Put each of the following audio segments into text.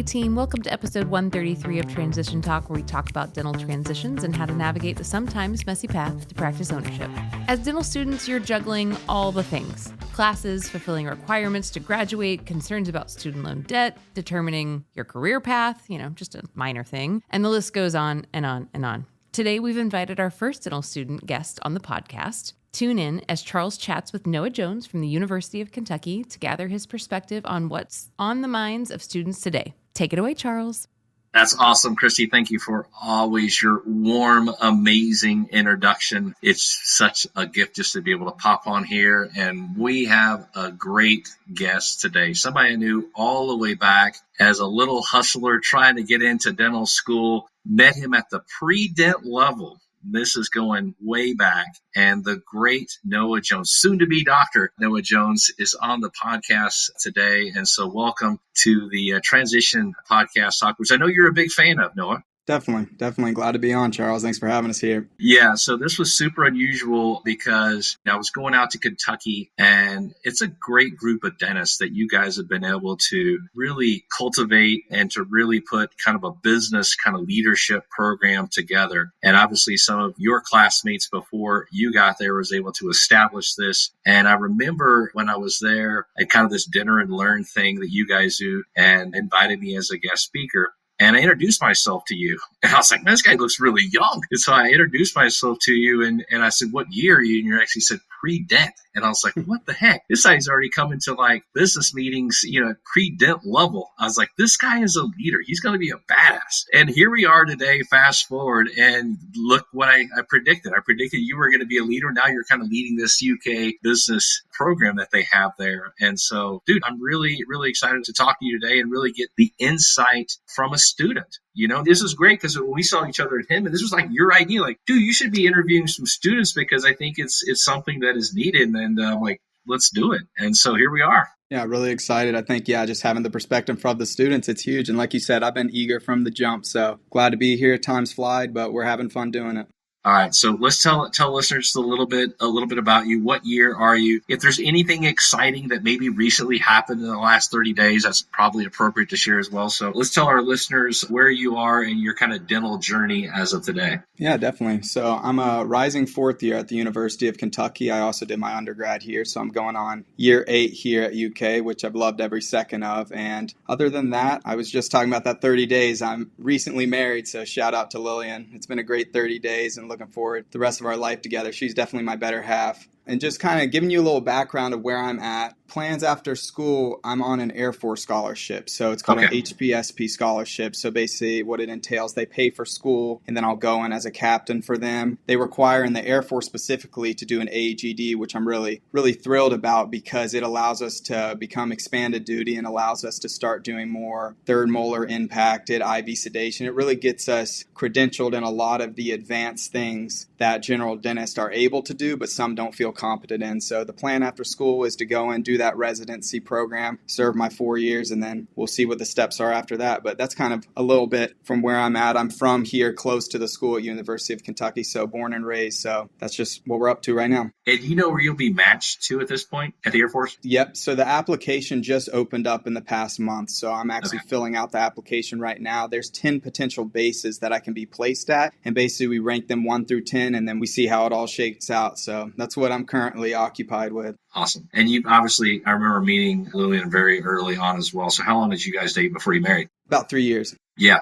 Hey team, welcome to episode 133 of Transition Talk, where we talk about dental transitions and how to navigate the sometimes messy path to practice ownership. As dental students, you're juggling all the things. Classes, fulfilling requirements to graduate, concerns about student loan debt, determining your career path, just a minor thing. And the list goes on and on and on. Today, we've invited our first dental student guest on the podcast. Tune in as Charles chats with Noah Jones from the University of Kentucky to gather his perspective on what's on the minds of students today. Take it away, Charles. That's awesome, Christy. Thank you for always your warm, amazing introduction. It's such a gift just to be able to pop on here. And we have a great guest today, somebody I knew all the way back as a little hustler trying to get into dental school. Met him at the pre-dent level. This is going way back. And the great Noah Jones, soon to be Dr. Noah Jones, is on the podcast today. And so welcome to the Transition Podcast Talk, which I know you're a big fan of, Noah. Definitely glad to be on, Charles. Thanks for having us here. Yeah, so this was super unusual because I was going out to Kentucky, and it's a great group of dentists that you guys have been able to really cultivate and to really put kind of a business kind of leadership program together. And obviously some of your classmates before you got there was able to establish this. And I remember when I was there at kind of this dinner and learn thing that you guys do and invited me as a guest speaker. And I introduced myself to you. And I was like, man, this guy looks really young. And so I introduced myself to you. And I said, what year are you? And you actually said pre-dent. And I was like, what the heck? This guy's already coming to like business meetings, pre-dent level. I was like, this guy is a leader. He's going to be a badass. And here we are today, fast forward. And look what I predicted. I predicted you were going to be a leader. Now you're kind of leading this UK business program that they have there. And so, dude, I'm really, really excited to talk to you today and really get the insight from a student. This is great because when we saw each other at him, and this was like your idea, like, dude, you should be interviewing some students because I think it's something that is needed. And I'm like, let's do it. And so here we are. Yeah, really excited. I think, just having the perspective from the students, it's huge. And like you said, I've been eager from the jump. So glad to be here. Time's flied, but we're having fun doing it. All right, so let's tell listeners just a little bit about you. What year are you? If there's anything exciting that maybe recently happened in the last 30 days, that's probably appropriate to share as well. So let's tell our listeners where you are in your kind of dental journey as of today. Yeah, definitely. So I'm a rising fourth year at the University of Kentucky. I also did my undergrad here, so I'm going on year 8 here at UK, which I've loved every second of. And other than that, I was just talking about that 30 days. I'm recently married, so shout out to Lillian. It's been a great 30 days and looking forward to the rest of our life together. She's definitely my better half. And just kind of giving you a little background of where I'm at. Plans after school, I'm on an Air Force scholarship. So it's called an HPSP scholarship. So basically what it entails, they pay for school and then I'll go in as a captain for them. They require in the Air Force specifically to do an AEGD, which I'm really, really thrilled about because it allows us to become expanded duty and allows us to start doing more third molar impacted IV sedation. It really gets us credentialed in a lot of the advanced things that general dentists are able to do, but some don't feel competent in. So the plan after school is to go and do that residency program, serve my 4 years, and then we'll see what the steps are after that. But that's kind of a little bit from where I'm at. I'm from here close to the school at University of Kentucky, so born and raised. So that's just what we're up to right now. And you know where you'll be matched to at this point at the Air Force? Yep. So the application just opened up in the past month. So I'm actually filling out the application right now. There's 10 potential bases that I can be placed at. And basically we rank them 1 through 10 and then we see how it all shakes out. So that's what I'm currently occupied with. Awesome. And you obviously, I remember meeting Lillian very early on as well. So how long did you guys date before you married? About 3 years. Yeah.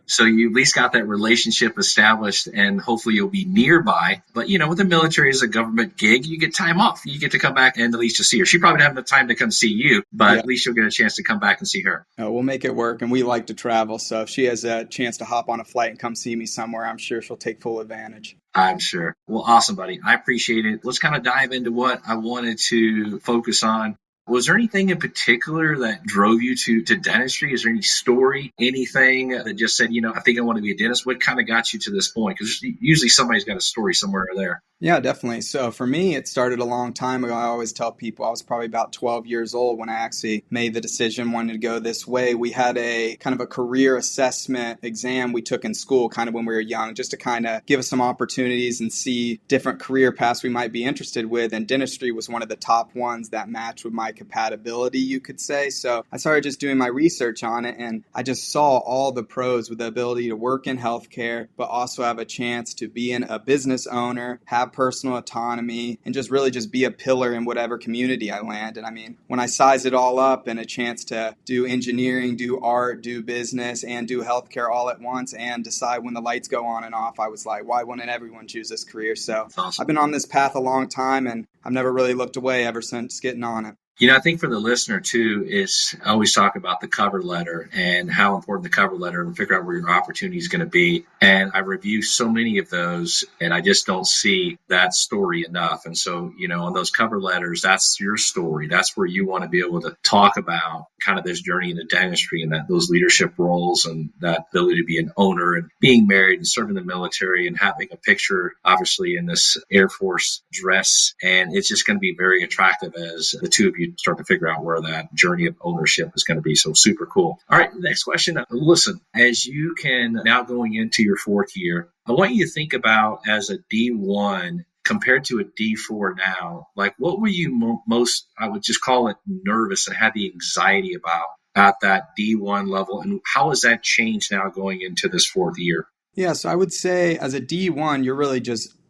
So you at least got that relationship established and hopefully you'll be nearby. But, with the military as a government gig, you get time off. You get to come back and at least to see her. She probably doesn't have the time to come see you, but at least you'll get a chance to come back and see her. We'll make it work. And we like to travel. So if she has a chance to hop on a flight and come see me somewhere, I'm sure she'll take full advantage. I'm sure. Well, awesome, buddy. I appreciate it. Let's kind of dive into what I wanted to focus on. Was there anything in particular that drove you to dentistry? Is there any story, anything that just said, I think I want to be a dentist? What kind of got you to this point? Because usually somebody's got a story somewhere there. Yeah, definitely. So for me, it started a long time ago. I always tell people I was probably about 12 years old when I actually made the decision, wanted to go this way. We had a kind of a career assessment exam we took in school kind of when we were young, just to kind of give us some opportunities and see different career paths we might be interested with. And dentistry was one of the top ones that matched with my compatibility, you could say. So I started just doing my research on it, and I just saw all the pros with the ability to work in healthcare, but also have a chance to be a business owner, have personal autonomy, and just be a pillar in whatever community I land. And I mean, when I size it all up and a chance to do engineering, do art, do business, and do healthcare all at once and decide when the lights go on and off, I was like, why wouldn't everyone choose this career? So Awesome. I've been on this path a long time, and I've never really looked away ever since getting on it. I think for the listener too, is I always talk about the cover letter and how important the cover letter and figure out where your opportunity is going to be. And I review so many of those, and I just don't see that story enough. And so, on those cover letters, that's your story. That's where you want to be able to talk about kind of this journey into dentistry and those leadership roles and that ability to be an owner and being married and serving the military and having a picture, obviously, in this Air Force dress. And it's just going to be very attractive as the two of you start to figure out where that journey of ownership is going to be. So super cool. All right, next question. Listen, as you can now going into your fourth year, I want you to think about as a D1 compared to a D4 now, like what were you most, I would just call it nervous and had the anxiety about at that D1 level? And how has that changed now going into this fourth year? Yeah, so I would say as a D1,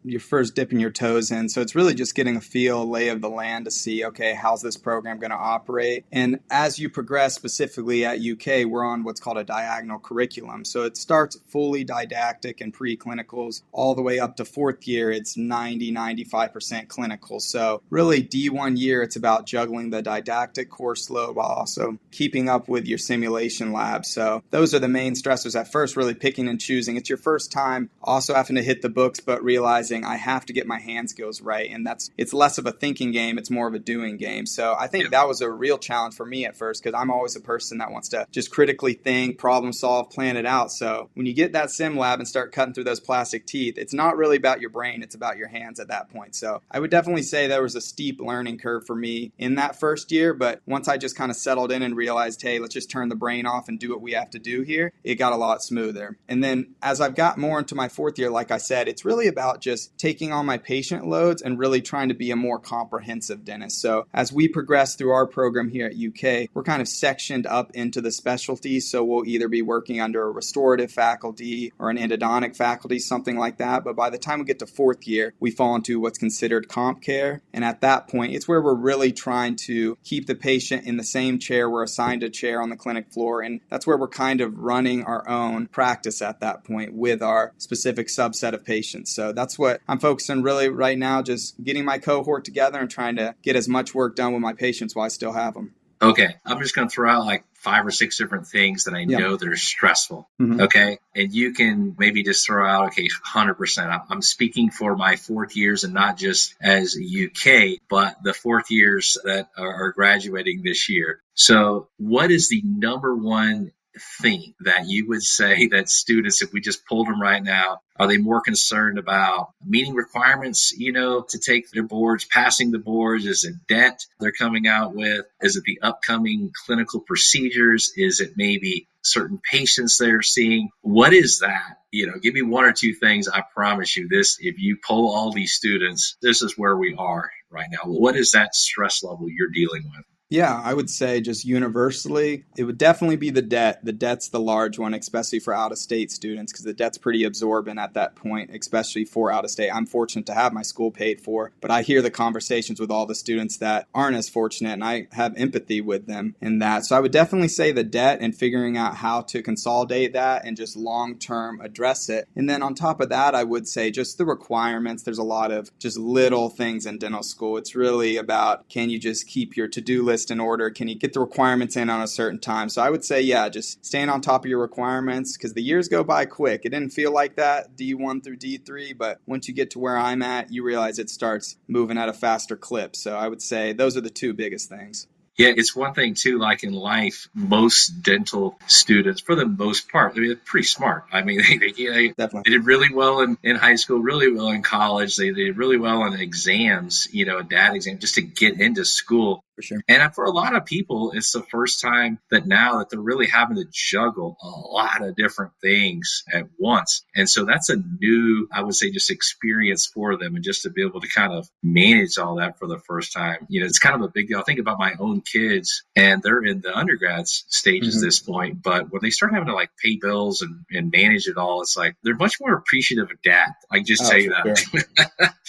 you're first dipping your toes in. So it's really just getting a lay of the land to see, okay, how's this program going to operate? And as you progress, specifically at UK, we're on what's called a diagonal curriculum. So it starts fully didactic and pre-clinicals all the way up to fourth year. It's 95% clinical. So really D1 year, it's about juggling the didactic course load while also keeping up with your simulation lab. So those are the main stressors at first, really picking and choosing. It's your first time also having to hit the books, but realizing I have to get my hand skills right. And it's less of a thinking game. It's more of a doing game. So I think that was a real challenge for me at first, because I'm always a person that wants to just critically think, problem solve, plan it out. So when you get that sim lab and start cutting through those plastic teeth, it's not really about your brain. It's about your hands at that point. So I would definitely say there was a steep learning curve for me in that first year. But once I just kind of settled in and realized, hey, let's just turn the brain off and do what we have to do here, it got a lot smoother. And then as I've got more into my fourth year, like I said, it's really about just taking on my patient loads and really trying to be a more comprehensive dentist. So as we progress through our program here at UK, we're kind of sectioned up into the specialties. So we'll either be working under a restorative faculty or an endodontic faculty, something like that. But by the time we get to fourth year, we fall into what's considered comp care. And at that point, it's where we're really trying to keep the patient in the same chair. We're assigned a chair on the clinic floor. And that's where we're kind of running our own practice at that point with our specific subset of patients. So that's what I'm focusing really right now, just getting my cohort together and trying to get as much work done with my patients while I still have them. Okay, I'm just going to throw out like 5 or 6 different things that I know that are stressful. Mm-hmm. Okay, and you can maybe just throw out, okay, 100%. I'm speaking for my fourth years and not just as UK, but the fourth years that are graduating this year. So what is the number one thing that you would say that students, if we just pulled them right now, are they more concerned about meeting requirements, to take their boards, passing the boards? Is it debt they're coming out with? Is it the upcoming clinical procedures? Is it maybe certain patients they're seeing? What is that? Give me 1 or 2 things. I promise you this, if you poll all these students, this is where we are right now. What is that stress level you're dealing with? Yeah, I would say just universally, it would definitely be the debt. The debt's the large one, especially for out-of-state students, because the debt's pretty absorbent at that point, especially for out-of-state. I'm fortunate to have my school paid for, but I hear the conversations with all the students that aren't as fortunate, and I have empathy with them in that. So I would definitely say the debt and figuring out how to consolidate that and just long-term address it. And then on top of that, I would say just the requirements. There's a lot of just little things in dental school. It's really about, can you just keep your to-do list in order? Can you get the requirements in on a certain time? So I would say, just staying on top of your requirements, because the years go by quick. It didn't feel like that D1 through D3, but once you get to where I'm at, you realize it starts moving at a faster clip. So I would say those are the 2 biggest things. Yeah, it's one thing too, like in life, most dental students, for the most part, I mean, they're pretty smart. I mean, Definitely. they did really well in high school, really well in college. They did really well in exams, DAT exam, just to get into school. For sure. And for a lot of people, it's the first time that now that they're really having to juggle a lot of different things at once. And so that's a new, I would say, just experience for them. And just to be able to kind of manage all that for the first time, it's kind of a big deal. I think about my own kids, and they're in the undergrad stages at this point. But when they start having to like pay bills and manage it all, it's like they're much more appreciative of dad. I just tell you that. Sure.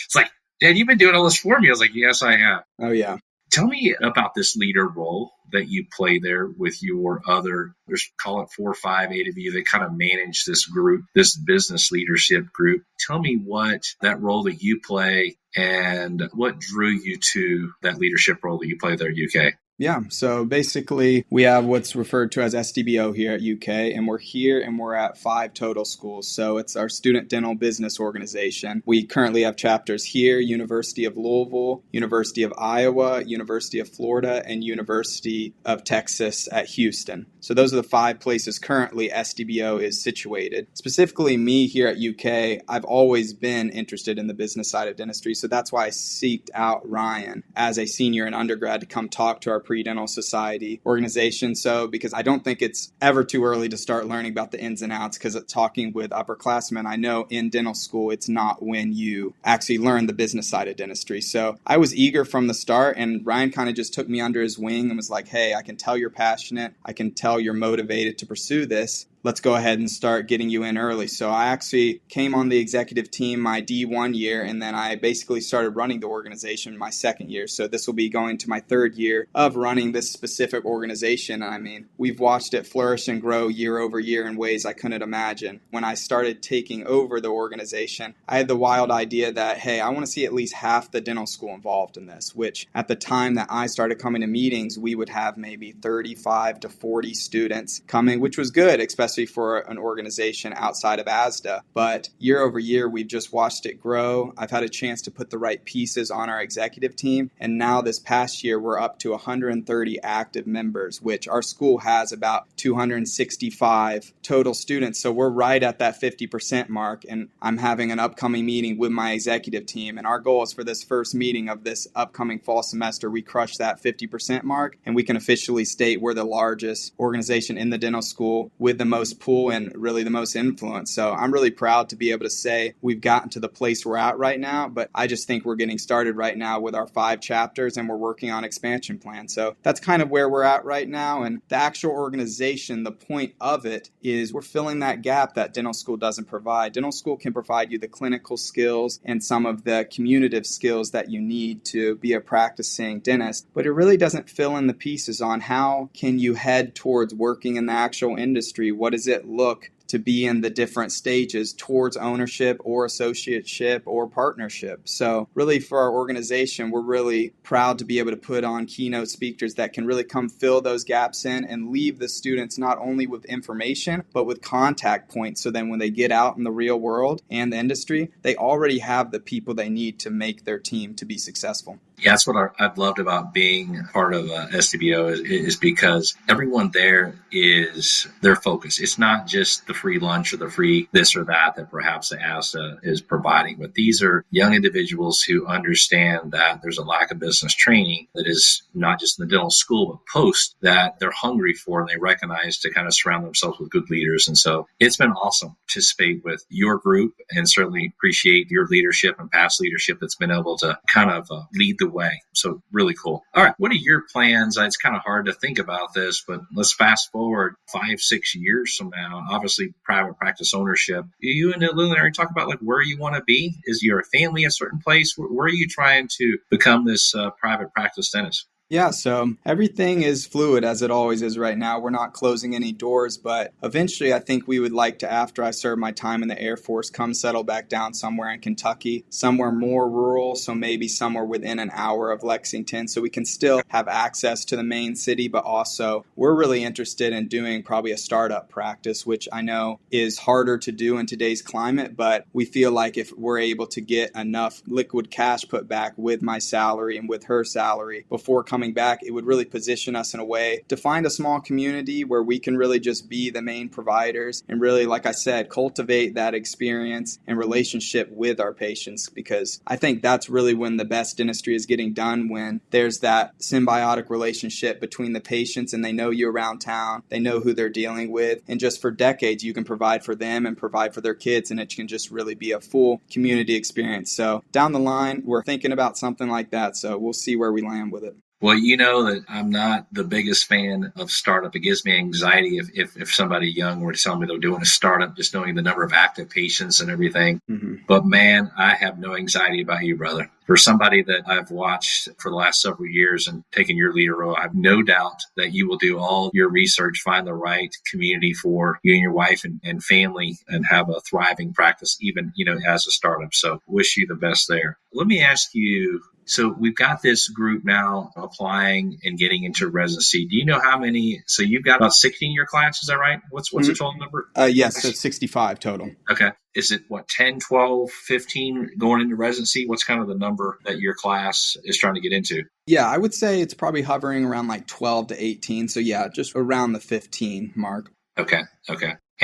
It's like, Dad, you've been doing all this for me. I was like, yes, I have. Oh, yeah. Tell me about this leader role that you play there with your other, let's call it 4 or 5, 8 of you that kind of manage this group, this business leadership group. Tell me what that role that you play and what drew you to that leadership role that you play there at UK. Yeah, so basically we have what's referred to as SDBO here at UK, and we're here and we're at 5 total schools. So it's our student dental business organization. We currently have chapters here, University of Louisville, University of Iowa, University of Florida, and University of Texas at Houston. So those are the 5 places currently SDBO is situated. Specifically me here at UK, I've always been interested in the business side of dentistry. So that's why I seeked out Ryan as a senior and undergrad to come talk to our Pre-Dental Society organization. So because I don't think it's ever too early to start learning about the ins and outs, because talking with upperclassmen, I know in dental school, it's not when you actually learn the business side of dentistry. So I was eager from the start, and Ryan kind of just took me under his wing and was like, hey, I can tell you're passionate. I can tell you're motivated to pursue this. Let's go ahead and start getting you in early. So I actually came on the executive team my D1 year, and then I basically started running the organization my second year. So this will be going to my 3rd year of running this specific organization. I mean, we've watched it flourish and grow year over year in ways I couldn't imagine. When I started taking over the organization, I had the wild idea that, hey, I want to see at least half the dental school involved in this, which at the time that I started coming to meetings, we would have maybe 35 to 40 students coming, which was good, especially for an organization outside of ASDA. But year over year, we've just watched it grow. I've had a chance to put the right pieces on our executive team. And now this past year, we're up to 130 active members, which our school has about 265 total students. So we're right at that 50% mark. And I'm having an upcoming meeting with my executive team. And our goal is for this first meeting of this upcoming fall semester, we crush that 50% mark. And we can officially state we're the largest organization in the dental school with the most pull and really the most influence. So I'm really proud to be able to say we've gotten to the place we're at right now, but I just think we're getting started right now with our 5 chapters, and we're working on expansion plans. So that's kind of where we're at right now. And the actual organization, the point of it is we're filling that gap that dental school doesn't provide. Dental school can provide you the clinical skills and some of the communicative skills that you need to be a practicing dentist, but it really doesn't fill in the pieces on how can you head towards working in the actual industry. What does it look to be in the different stages towards ownership or associateship or partnership? So really for our organization, we're really proud to be able to put on keynote speakers that can really come fill those gaps in and leave the students not only with information, but with contact points. So then when they get out in the real world and the industry, they already have the people they need to make their team to be successful. Yeah, that's what I've loved about being part of SDBO is because everyone there is their focus. It's not just the free lunch or the free this or that perhaps the ASDA is providing, but these are young individuals who understand that there's a lack of business training that is not just in the dental school, but post that they're hungry for, and they recognize to kind of surround themselves with good leaders. And so it's been awesome to participate with your group, and certainly appreciate your leadership and past leadership that's been able to kind of lead the way. So really cool. All right. What are your plans? It's kind of hard to think about this, but let's fast forward 5, 6 years from now. Obviously, private practice ownership. You and Lillian talk about like where you want to be. Is your family a certain place? Where are you trying to become this private practice dentist? Yeah, so everything is fluid as it always is right now. We're not closing any doors, but eventually I think we would like to, after I serve my time in the Air Force, come settle back down somewhere in Kentucky, somewhere more rural, so maybe somewhere within an hour of Lexington, so we can still have access to the main city, but also we're really interested in doing probably a startup practice, which I know is harder to do in today's climate, but we feel like if we're able to get enough liquid cash put back with my salary and with her salary before coming coming back, it would really position us in a way to find a small community where we can really just be the main providers and really, like I said, cultivate that experience and relationship with our patients, because I think that's really when the best dentistry is getting done, when there's that symbiotic relationship between the patients and they know you around town, they know who they're dealing with, and just for decades you can provide for them and provide for their kids, and it can just really be a full community experience. So down the line, we're thinking about something like that, so we'll see where we land with it. Well, you know that I'm not the biggest fan of startup. It gives me anxiety if somebody young were to tell me they're doing a startup, just knowing the number of active patients and everything. Mm-hmm. But man, I have no anxiety about you, brother. For somebody that I've watched for the last several years and taken your leader role, I have no doubt that you will do all your research, find the right community for you and your wife and family, and have a thriving practice, even, as a startup. So wish you the best there. Let me ask you, so we've got this group now applying and getting into residency. Do you know how many? So you've got about 60 in your class, is that right? What's the total number? Yes, it's 65 total. Okay. Is it 10, 12, 15 going into residency? What's kind of the number that your class is trying to get into? Yeah, I would say it's probably hovering around 12 to 18. So yeah, just around the 15 mark. Okay.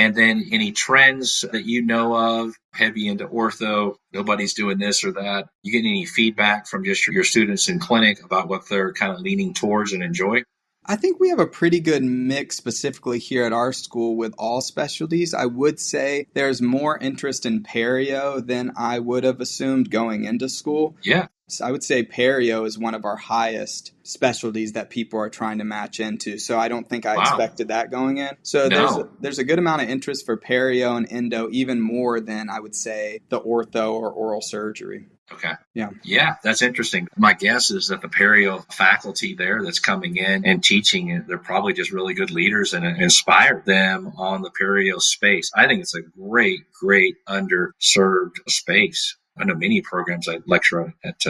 And then any trends that you know of, heavy into ortho, nobody's doing this or that? You get any feedback from just your students in clinic about what they're kind of leaning towards and enjoy? I think we have a pretty good mix specifically here at our school with all specialties. I would say there's more interest in perio than I would have assumed going into school. Yeah. So I would say perio is one of our highest specialties that people are trying to match into. So I don't think I expected that going in. So there's a good amount of interest for perio and endo, even more than I would say the ortho or oral surgery. Okay. Yeah, that's interesting. My guess is that the perio faculty there that's coming in and teaching, they're probably just really good leaders and inspire them on the perio space. I think it's a great underserved space. I know many programs. I lecture at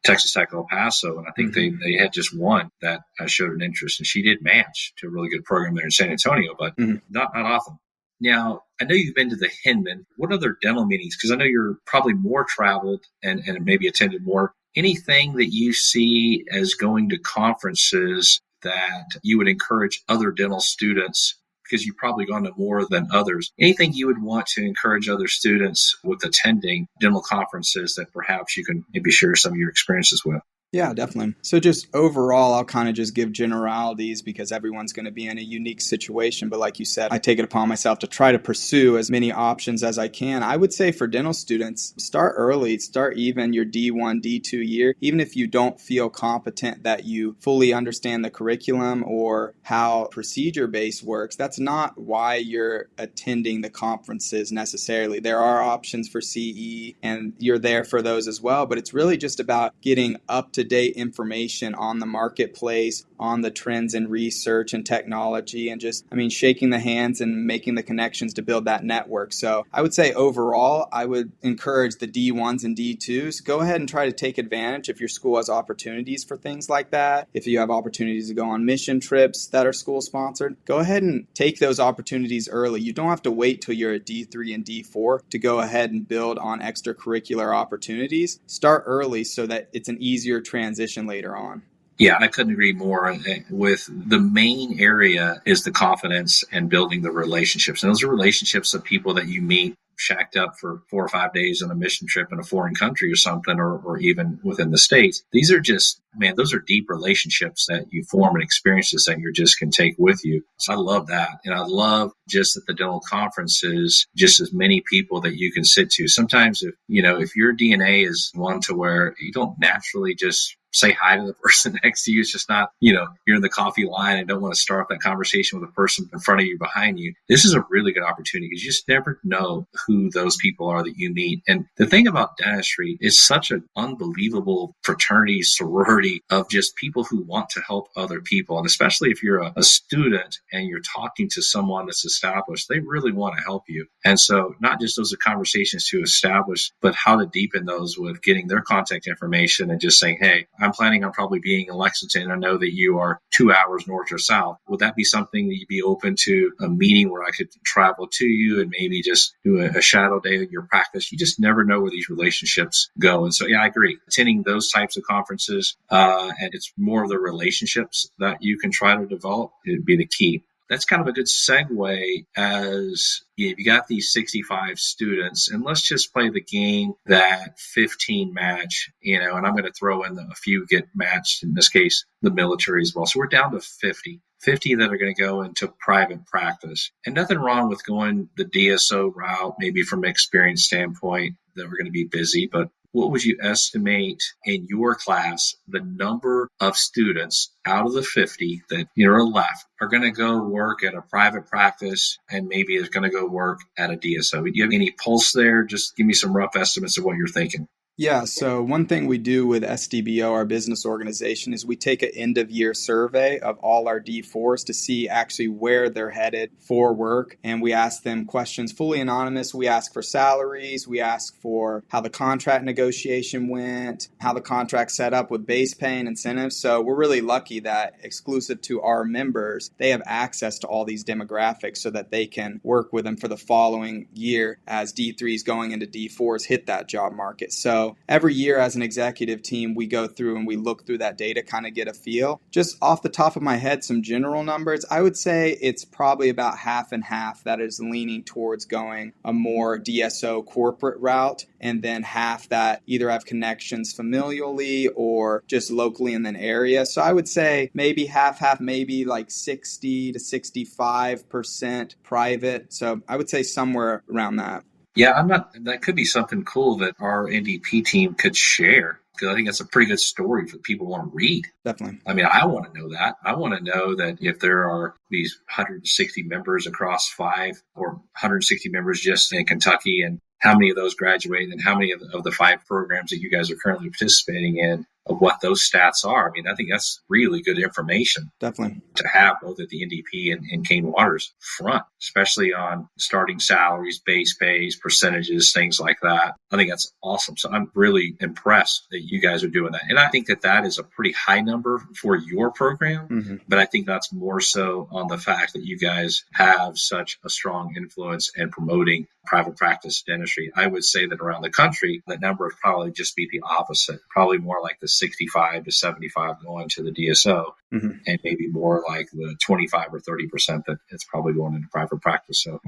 Texas Tech El Paso, and I think they had just one that showed an interest, and she did match to a really good program there in San Antonio, but not often. Now, I know you've been to the Hinman. What other dental meetings? Because I know you're probably more traveled and maybe attended more. Anything that you see as going to conferences that you would encourage other dental students, because you've probably gone to more than others, anything you would want to encourage other students with attending dental conferences that perhaps you can maybe share some of your experiences with? Yeah, definitely. So just overall, I'll kind of just give generalities because everyone's going to be in a unique situation. But like you said, I take it upon myself to try to pursue as many options as I can. I would say for dental students, start early, start even your D1, D2 year. Even if you don't feel competent that you fully understand the curriculum or how procedure base works, that's not why you're attending the conferences necessarily. There are options for CE and you're there for those as well. But it's really just about getting up-to-date information on the marketplace, on the trends in research and technology, and just, shaking the hands and making the connections to build that network. So I would say overall, I would encourage the D1s and D2s. Go ahead and try to take advantage if your school has opportunities for things like that. If you have opportunities to go on mission trips that are school sponsored, go ahead and take those opportunities early. You don't have to wait till you're a D3 and D4 to go ahead and build on extracurricular opportunities. Start early so that it's an easier transition later on. Yeah, I couldn't agree more. With the main area is the confidence and building the relationships. And those are relationships of people that you meet shacked up for 4 or 5 days on a mission trip in a foreign country or something, or even within the States. These are just, those are deep relationships that you form and experiences that you just can take with you. So I love that. And I love just at the dental conferences, just as many people that you can sit to. Sometimes if your DNA is one to where you don't naturally just say hi to the person next to you. It's just not, you're in the coffee line and don't want to start that conversation with the person in front of you, behind you. This is a really good opportunity because you just never know who those people are that you meet. And the thing about dentistry is such an unbelievable fraternity, sorority of just people who want to help other people. And especially if you're a student and you're talking to someone that's established, they really want to help you. And so not just those are conversations to establish, but how to deepen those with getting their contact information and just saying, hey, I'm planning on probably being in Lexington. I know that you are 2 hours north or south. Would that be something that you'd be open to a meeting where I could travel to you and maybe just do a shadow day of your practice? You just never know where these relationships go. And so, yeah, I agree. Attending those types of conferences, and it's more of the relationships that you can try to develop, it'd be the key. That's kind of a good segue as you got these 65 students, and let's just play the game that 15 match, and I'm going to throw in a few get matched, in this case, the military as well. So we're down to 50 that are going to go into private practice. And nothing wrong with going the DSO route, maybe from an experience standpoint, that we're going to be busy, but what would you estimate in your class the number of students out of the 50 that are left are going to go work at a private practice and maybe is going to go work at a DSO? Do you have any pulse there? Just give me some rough estimates of what you're thinking. Yeah, so one thing we do with SDBO, our business organization, is we take an end-of-year survey of all our D4s to see actually where they're headed for work. And we ask them questions fully anonymous. We ask for salaries. We ask for how the contract negotiation went, how the contract set up with base pay and incentives. So we're really lucky that exclusive to our members, they have access to all these demographics so that they can work with them for the following year as D3s going into D4s hit that job market. So every year as an executive team, we go through and we look through that data, kind of get a feel. Just off the top of my head, some general numbers, I would say it's probably about half and half that is leaning towards going a more DSO corporate route, and then half that either have connections familially or just locally in an area. So I would say maybe half, maybe like 60 to 65% private. So I would say somewhere around that. Yeah, that could be something cool that our NDP team could share, because I think that's a pretty good story for people who want to read. Definitely. I mean, I want to know that. I want to know that if there are these 160 members across 5 or 160 members just in Kentucky, and how many of those graduate, and how many of the 5 programs that you guys are currently participating in, of what those stats are. I mean, I think that's really good information. Definitely. To have both at the NDP and Kane Water's front, especially on starting salaries, base pays, percentages, things like that. I think that's awesome. So I'm really impressed that you guys are doing that. And I think that is a pretty high number for your program, but I think that's more so on the fact that you guys have such a strong influence in promoting private practice dentistry. I would say that around the country, that number would probably just be the opposite, probably more like the 65 to 75 going to the DSO, and maybe more like the 25 or 30% that it's probably going into private practice. So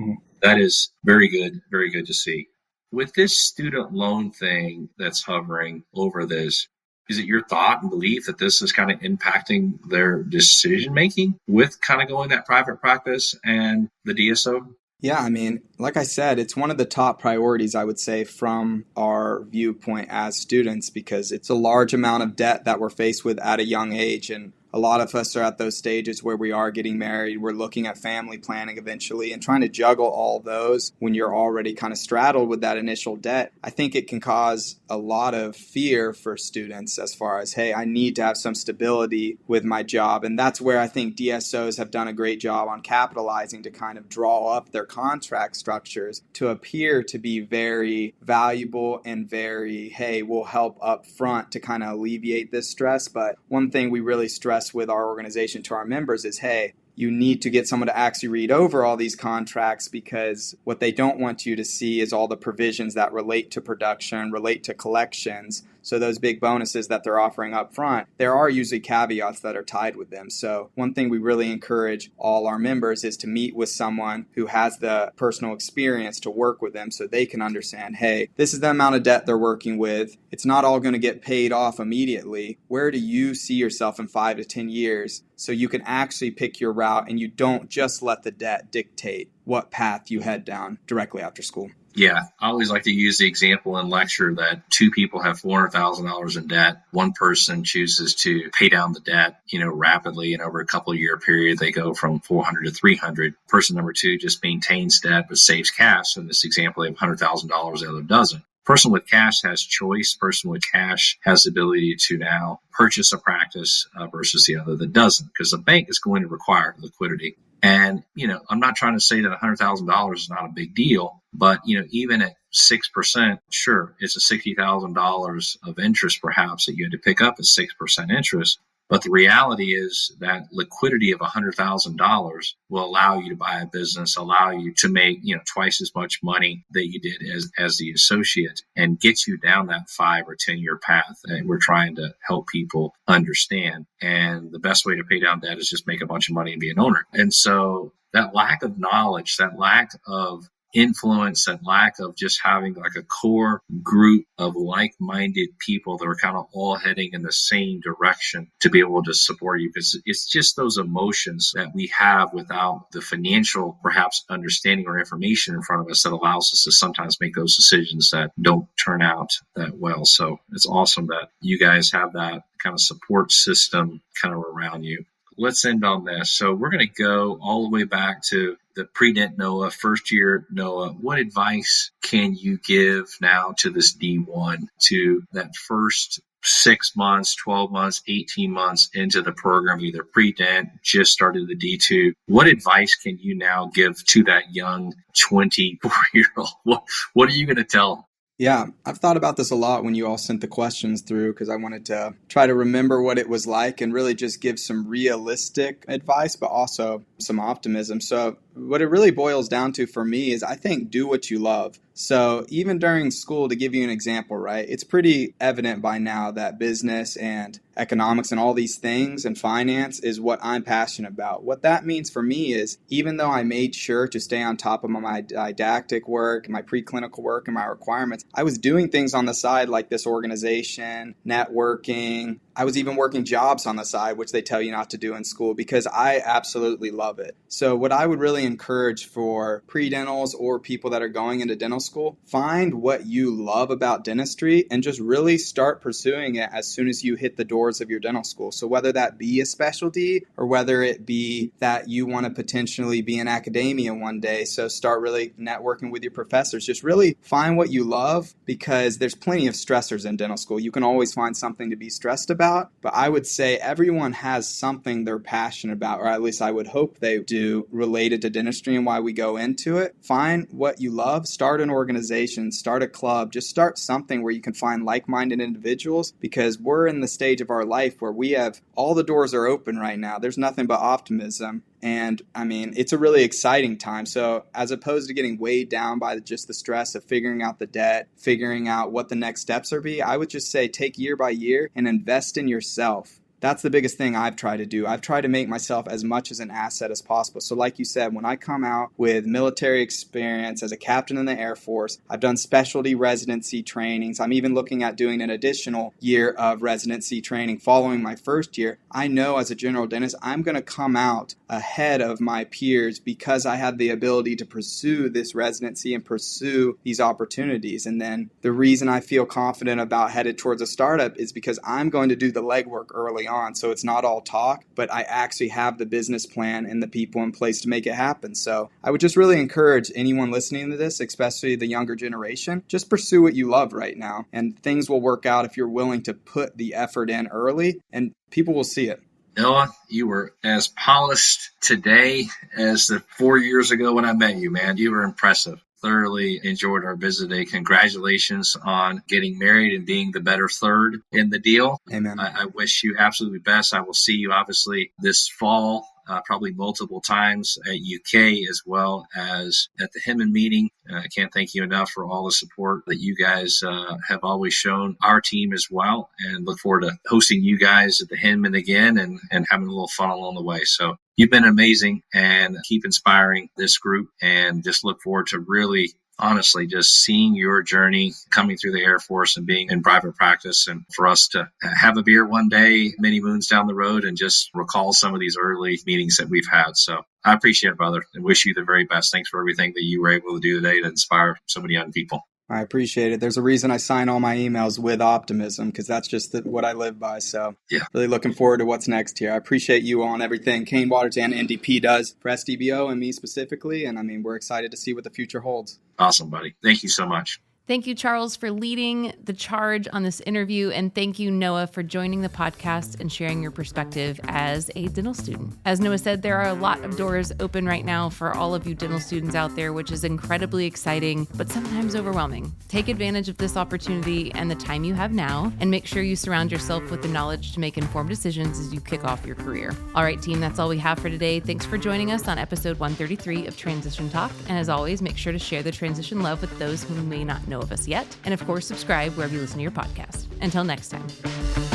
that is very good to see. With this student loan thing that's hovering over this, is it your thought and belief that this is kind of impacting their decision making with kind of going that private practice and the DSO? Yeah, I mean, like I said, it's one of the top priorities, I would say, from our viewpoint as students, because it's a large amount of debt that we're faced with at a young age. And a lot of us are at those stages where we are getting married. We're looking at family planning eventually, and trying to juggle all those when you're already kind of straddled with that initial debt. I think it can cause a lot of fear for students as far as, hey, I need to have some stability with my job. And that's where I think DSOs have done a great job on capitalizing to kind of draw up their contract structures to appear to be very valuable and very, hey, we'll help up front to kind of alleviate this stress. But one thing we really stress with our organization to our members is, hey, you need to get someone to actually read over all these contracts, because what they don't want you to see is all the provisions that relate to production, relate to collections. So those big bonuses that they're offering up front, there are usually caveats that are tied with them. So one thing we really encourage all our members is to meet with someone who has the personal experience to work with them, so they can understand, hey, this is the amount of debt they're working with. It's not all going to get paid off immediately. Where do you see yourself in 5 to 10 years? So you can actually pick your route, and you don't just let the debt dictate what path you head down directly after school. Yeah, I always like to use the example in lecture that 2 people have $400,000 in debt. One person chooses to pay down the debt, rapidly, and over a couple of year period, they go from 400 to 300. Person number 2 just maintains debt but saves cash. In this example, they have $100,000, the other doesn't. Person with cash has choice. Person with cash has the ability to now purchase a practice versus the other that doesn't, because the bank is going to require liquidity. And, I'm not trying to say that $100,000 is not a big deal, but, even at 6%, sure, it's a $60,000 of interest perhaps that you had to pick up at 6% interest. But the reality is that liquidity of $100,000 will allow you to buy a business, allow you to make, twice as much money that you did as the associate, and get you down that 5 or 10-year path that we're trying to help people understand. And the best way to pay down debt is just make a bunch of money and be an owner. And so that lack of knowledge, that lack of influence, that lack of just having like a core group of like-minded people that are kind of all heading in the same direction to be able to support you, because it's just those emotions that we have without the financial perhaps understanding or information in front of us that allows us to sometimes make those decisions that don't turn out that well. So it's awesome that you guys have that kind of support system kind of around you. Let's end on this. So we're going to go all the way back to the pre-dent Noah, first year Noah. What advice can you give now to this D1, to that first 6 months, 12 months, 18 months into the program, either pre-dent, just started the D2? What advice can you now give to that young 24-year-old? What are you going to tell them? Yeah, I've thought about this a lot when you all sent the questions through, because I wanted to try to remember what it was like and really just give some realistic advice, but also some optimism. So what it really boils down to for me is, I think, do what you love. So even during school, to give you an example, right, it's pretty evident by now that business and economics and all these things and finance is what I'm passionate about. What that means for me is, even though I made sure to stay on top of my didactic work, my preclinical work, and my requirements, I was doing things on the side like this organization, networking. I was even working jobs on the side, which they tell you not to do in school, because I absolutely love it. So what I would really encourage for pre-dentals or people that are going into dental school, find what you love about dentistry and just really start pursuing it as soon as you hit the doors of your dental school. So whether that be a specialty or whether it be that you want to potentially be in academia one day, so start really networking with your professors. Just really find what you love, because there's plenty of stressors in dental school. You can always find something to be stressed about, but I would say everyone has something they're passionate about, or at least I would hope they do, related to dentistry and why we go into it. Find what you love, start an organization, start a club, just start something where you can find like-minded individuals, because we're in the stage of our life where we have all the doors are open right now. There's nothing but optimism. And I mean, it's a really exciting time. So as opposed to getting weighed down by just the stress of figuring out the debt, figuring out what the next steps are I would just say take year by year and invest in yourself. That's the biggest thing I've tried to do. I've tried to make myself as much as an asset as possible. So like you said, when I come out with military experience as a captain in the Air Force, I've done specialty residency trainings. I'm even looking at doing an additional year of residency training following my first year. I know as a general dentist, I'm going to come out ahead of my peers because I had the ability to pursue this residency and pursue these opportunities. And then the reason I feel confident about headed towards a startup is because I'm going to do the legwork early on. So it's not all talk, but I actually have the business plan and the people in place to make it happen. So I would just really encourage anyone listening to this, especially the younger generation, just pursue what you love right now, and things will work out if you're willing to put the effort in early, and people will see it. Noah, you were as polished today as the 4 years ago when I met you, man. You were impressive. Thoroughly enjoyed our visit today. Congratulations on getting married and being the better third in the deal. Amen. I wish you absolutely best. I will see you obviously this fall, probably multiple times at UK as well as at the Hemin meeting. I can't thank you enough for all the support that you guys have always shown our team as well, and look forward to hosting you guys at the Hemin again and having a little fun along the way. So you've been amazing, and keep inspiring this group, and just look forward to really honestly just seeing your journey coming through the Air Force and being in private practice, and for us to have a beer one day, many moons down the road, and just recall some of these early meetings that we've had. So I appreciate it, brother, and wish you the very best. Thanks for everything that you were able to do today to inspire so many young people. I appreciate it. There's a reason I sign all my emails with optimism, because that's just what I live by. So really looking forward to what's next here. I appreciate you on everything Kane Waters and NDP does for SDBO and me specifically. And I mean, we're excited to see what the future holds. Awesome, buddy. Thank you so much. Thank you, Charles, for leading the charge on this interview. And thank you, Noah, for joining the podcast and sharing your perspective as a dental student. As Noah said, there are a lot of doors open right now for all of you dental students out there, which is incredibly exciting, but sometimes overwhelming. Take advantage of this opportunity and the time you have now, and make sure you surround yourself with the knowledge to make informed decisions as you kick off your career. All right, team, that's all we have for today. Thanks for joining us on episode 133 of Transition Talk. And as always, make sure to share the transition love with those who may not know of us yet. And of course, subscribe wherever you listen to your podcast. Until next time.